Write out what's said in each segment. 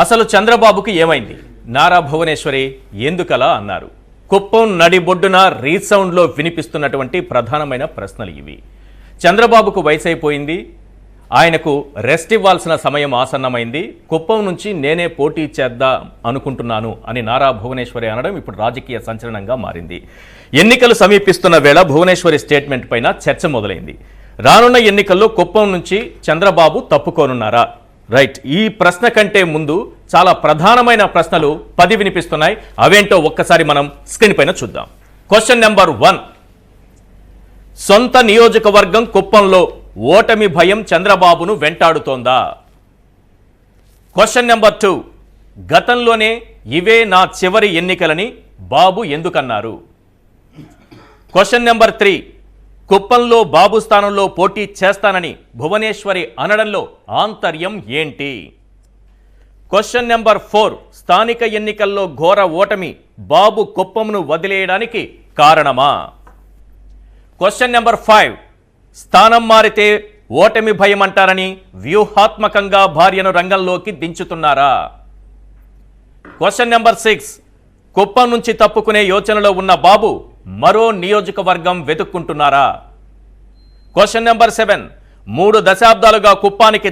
అసలు చంద్రబాబుకి ఏమైంది? నారా భువనేశ్వరి ఎందుకలా అన్నారు? కుప్పం నడిబొడ్డున రీసౌండ్లో వినిపిస్తున్నటువంటి ప్రధానమైన ప్రశ్నలు ఇవి. చంద్రబాబుకు వయసైపోయింది, ఆయనకు రెస్ట్ ఇవ్వాల్సిన సమయం ఆసన్నమైంది, కుప్పం నుంచి నేనే పోటీ చేద్దాం అనుకుంటున్నాను అని నారా భువనేశ్వరి అనడం ఇప్పుడు రాజకీయ సంచలనంగా మారింది. ఎన్నికలు సమీపిస్తున్న వేళ భువనేశ్వరి స్టేట్మెంట్ పైన చర్చ మొదలైంది. రానున్న ఎన్నికల్లో కుప్పం నుంచి చంద్రబాబు తప్పుకోనున్నారా? రైట్, ఈ ప్రశ్న కంటే ముందు చాలా ప్రధానమైన ప్రశ్నలు 10 వినిపిస్తున్నాయి. అవేంటో ఒక్కసారి మనం స్క్రీన్ పైన చూద్దాం. క్వశ్చన్ నెంబర్ 1, సొంత నియోజకవర్గం కుప్పంలో ఓటమి భయం చంద్రబాబును వెంటాడుతోందా? క్వశ్చన్ నెంబర్ 2, గతంలోనే ఇవే నా చివరి ఎన్నికలని బాబు ఎందుకన్నారు? క్వశ్చన్ నెంబర్ 3, కుప్పంలో బాబు స్థానంలో పోటీ చేస్తానని భువనేశ్వరి అనడంలో ఆంతర్యం ఏంటి? క్వశ్చన్ నెంబర్ 4, స్థానిక ఎన్నికల్లో ఘోర ఓటమి బాబు కుప్పంను వదిలేయడానికి కారణమా? క్వశ్చన్ నెంబర్ 5, స్థానం మారితే ఓటమి భయం అంటారని వ్యూహాత్మకంగా భార్యను రంగంలోకి దించుతున్నారా? క్వశ్చన్ నెంబర్ 6, కుప్పం నుంచి తప్పుకునే యోచనలో ఉన్న బాబు మరో నియోజకవర్గం వెతుక్కుంటున్నారా? క్వశ్చన్ నెంబర్ 7, 3 దశాబ్దాలుగా కుప్పానికి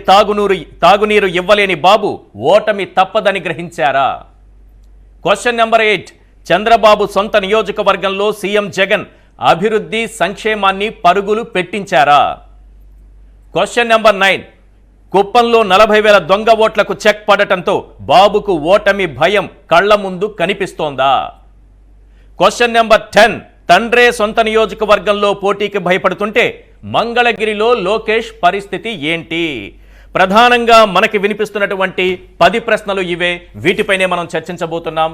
తాగునీరు ఇవ్వలేని బాబు ఓటమి తప్పదని గ్రహించారా? క్వశ్చన్ నెంబర్ 8, చంద్రబాబు సొంత నియోజకవర్గంలో సీఎం జగన్ అభివృద్ధి సంక్షేమాన్ని పరుగులు పెట్టించారా? క్వశ్చన్ నెంబర్ 9, కుప్పంలో 40,000 దొంగ ఓట్లకు చెక్ పడటంతో బాబుకు ఓటమి భయం కళ్ల ముందు కనిపిస్తోందా? క్వశ్చన్ నెంబర్ 10, తండ్రే సొంత నియోజకవర్గంలో పోటీకి భయపడుతుంటే మంగళగిరిలో లోకేష్ పరిస్థితి ఏంటి? ప్రధానంగా మనకి వినిపిస్తున్నటువంటి 10 ప్రశ్నలు ఇవే. వీటిపైనే మనం చర్చించబోతున్నాం.